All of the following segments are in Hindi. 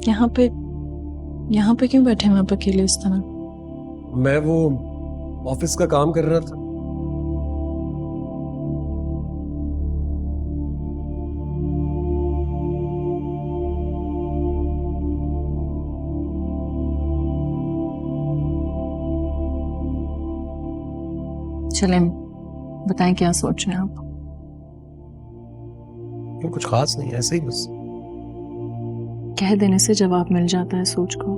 यहाँ पे यहाँ पे क्यों बैठे हैं आप अकेले इस तरह? मैं वो ऑफिस का काम कर रहा था। चलें, बताएं क्या सोच रहे हैं आप? क्यों, कुछ खास नहीं, ऐसे ही बस। कह देने से जवाब मिल जाता है सोच को,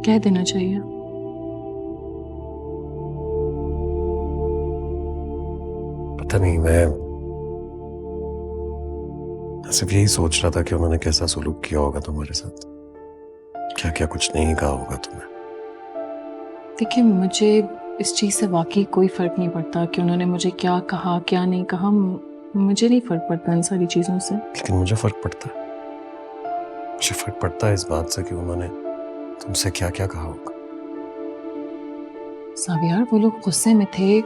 कह देना चाहिए। पता नहीं, मैं सिर्फ यही सोच रहा था कि उन्होंने कैसा सलूक किया होगा तुम्हारे साथ, क्या क्या कुछ नहीं कहा होगा तुम्हें। देखिए, मुझे इस चीज़ से वाकई कोई फ़र्क नहीं पड़ता कि उन्होंने मुझे क्या कहा क्या नहीं कहा। मुझे नहीं फ़र्क पड़ता इन सारी चीज़ों से। लेकिन मुझे फर्क पड़ता है। मुझे फर्क पड़ता है इस बात से कि उन्होंने तुमसे क्या क्या कहा होगा। सावियार, वो लोग गुस्से में थे।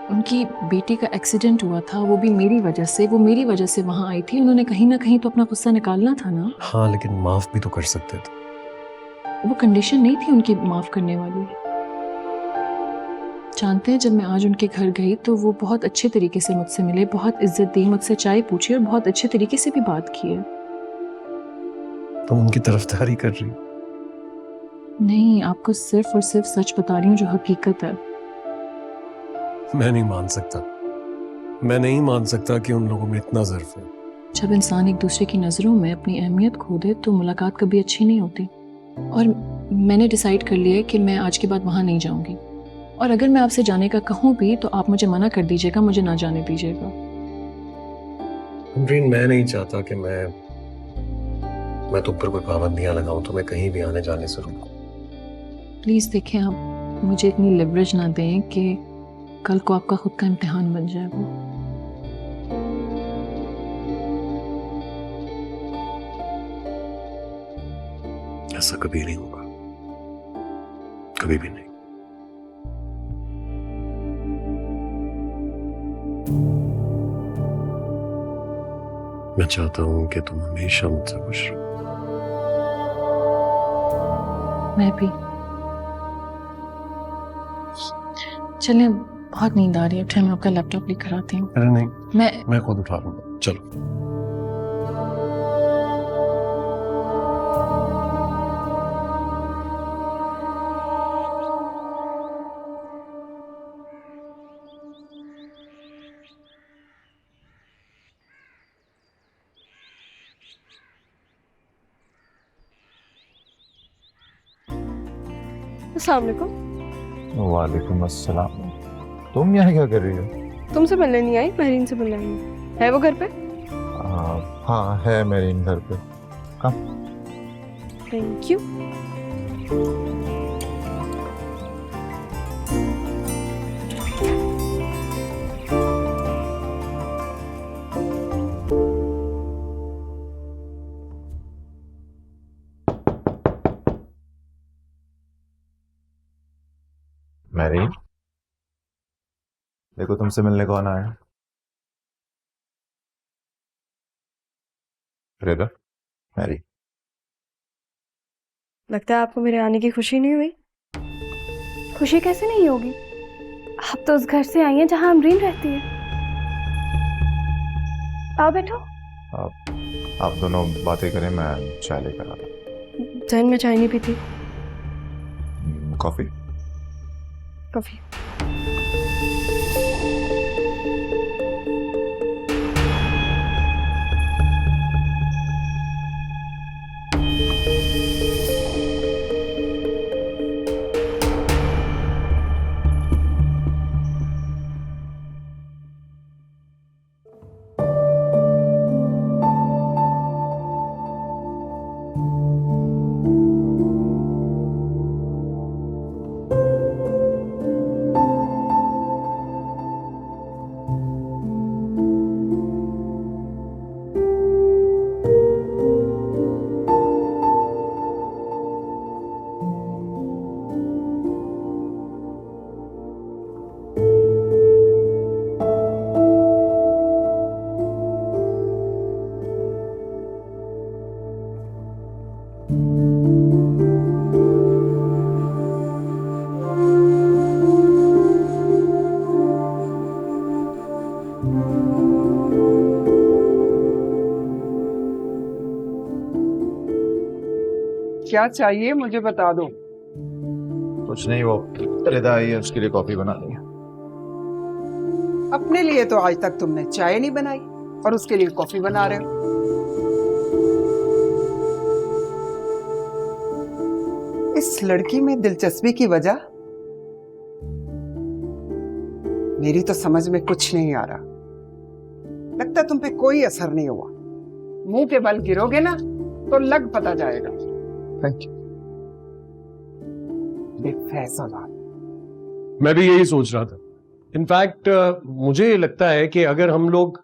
उनकी बेटी का एक्सीडेंट हुआ था, वो भी मेरी वजह से। वो मेरी वजह से वहां आई थी। उन्होंने कहीं ना कहीं तो अपना गुस्सा निकालना था ना। हाँ, लेकिन माफ भी तो कर सकते थे। वो कंडीशन नहीं थी उनकी माफ करने वाली। जानते हैं, जब मैं आज उनके घर गई तो वो बहुत अच्छे तरीके से मुझसे मिले, बहुत इज्जत दी, मुझसे चाय पूछी और बहुत अच्छे तरीके से भी बात की है। तुम उनकी तरफदारी कर रही हो। नहीं, आपको सिर्फ और सिर्फ सच बता रही हूँ जो हकीकत है। मैं नहीं मान सकता। मैं नहीं मान सकता कि उन लोगों में इतना ज़र्फ है। जब इंसान एक दूसरे की नज़रों में अपनी अहमियत खो दे तो मुलाकात कभी अच्छी नहीं होती। और मैंने डिसाइड कर लिया है कि मैं आज के बाद वहाँ नहीं जाऊंगी। और अगर मैं आपसे जाने का कहूँ भी तो आप मुझे मना कर दीजिएगा, मुझे ना जाने दीजिएगा। अमरीन, मैं नहीं चाहता कि मैं तुम पर कोई पाबंदियां लगाऊं, तुम्हें कहीं भी आने जाने से रोकूं। प्लीज़ देखें, आप मुझे इतनी लिवरेज ना दें कि कल को आपका खुद का इम्तिहान बन जाए वो। ऐसा कभी नहीं होगा, कभी भी नहीं। मैं चाहता हूं कि तुम हमेशा मुझसे खुश रहो। मैं भी। चलें, बहुत नींद आ रही है, फिर मैं आपका लैपटॉप लेकर आती हूँ। अरे नहीं, मैं मैं खुद उठा लूंगा, चलो। अस्सलाम वालेकुम। वालेकुम अस्सलाम। तुम यहाँ क्या कर रही हो? तुमसे मिलने नहीं आई, महरीन से मिलने आई हूँ। है वो घर पे? हाँ, है मेरे इन घर पे। कम। Thank you. मैरी, देखो तुमसे मिलने कौन आया। रेदा, मैरी। लगता है आपको मेरे आने की खुशी नहीं हुई। खुशी कैसे नहीं होगी? आप तो उस घर से आई हैं जहां अमरीन रहती है। आओ बैठो। आप दोनों बातें करें, मैं चाय लेकर आता जहन में चाय नहीं पीती। हूँ। कॉफी? कॉफी। क्या चाहिए मुझे बता दो। कुछ नहीं, वो रिदा आई है, उसके लिए कॉफी बना दी है। अपने लिए तो आज तक तुमने चाय नहीं बनाई और उसके लिए कॉफी बना रहे हो। इस लड़की में दिलचस्पी की वजह मेरी तो समझ में कुछ नहीं आ रहा। लगता तुम पे कोई असर नहीं हुआ। मुंह के बल गिरोगे ना तो लग पता जाएगा। Thank you. फैसला मैं भी यही सोच रहा था। इनफैक्ट मुझे लगता है कि अगर हम लोग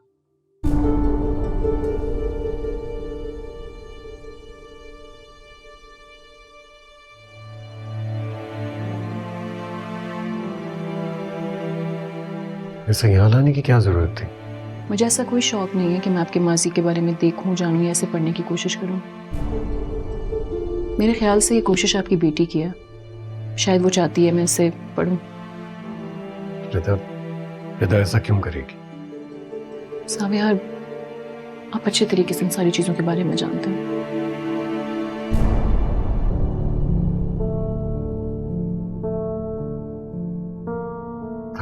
ऐसे यहाँ लाने की क्या जरूरत थी? मुझे ऐसा कोई शौक नहीं है कि मैं आपके माजी के बारे में देखूं, जानूं या ऐसे पढ़ने की कोशिश करूं। मेरे ख्याल से ये कोशिश आपकी बेटी की है। शायद वो चाहती है मैं इसे पढ़ूं। रिदा ऐसा क्यों करेगी? साविया, आप अच्छे तरीके से इन सारी चीजों के बारे में जानते हैं।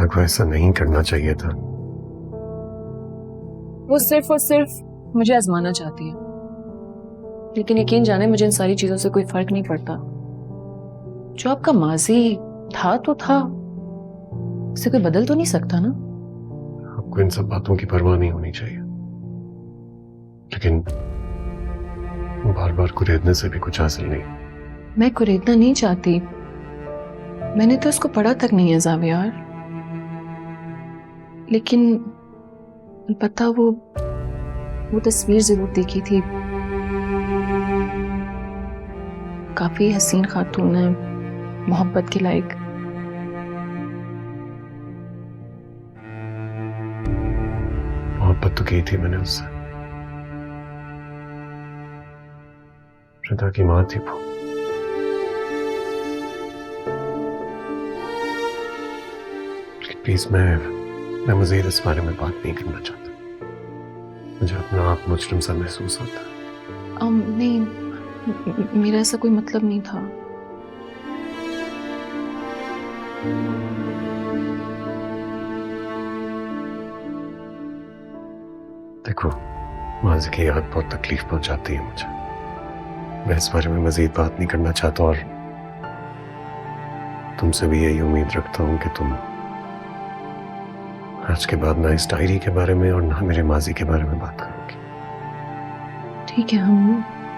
आपको ऐसा नहीं करना चाहिए था। वो सिर्फ और सिर्फ मुझे आजमाना चाहती है, लेकिन यकीन जाने मुझे इन सारी चीजों से कोई फर्क नहीं पड़ता। जो आपका माजी था तो था, इसे कोई बदल तो नहीं सकता ना। आपको इन सब बातों की परवाह नहीं होनी चाहिए, लेकिन बार बार कुरेदने से भी कुछ हासिल नहीं। मैं कुरेदना नहीं चाहती, मैंने तो इसको पढ़ा तक नहीं है ज़ावियार। लेकिन अलबत्ता वो तस्वीर जरूर देखी थी। काफी हसीन खातून है, मोहब्बत के लायक। मोहब्बत तो की थी मैंने उससे। रिदा की माँ थी वो। प्लीज मैं मजीद इस बारे में बात नहीं करना चाहता। मुझे अपना आप मुजरिम सा महसूस होता है। नहीं, मेरा ऐसा कोई मतलब नहीं था। देखो, माजी की याद बहुत तकलीफ पहुंचाती है मुझे। मैं इस बारे में मजीद बात नहीं करना चाहता और तुमसे भी यही उम्मीद रखता हूं कि तुम आज के बाद ना इस डायरी के बारे में और ना मेरे माजी के बारे में बात करोगी। ठीक है, हम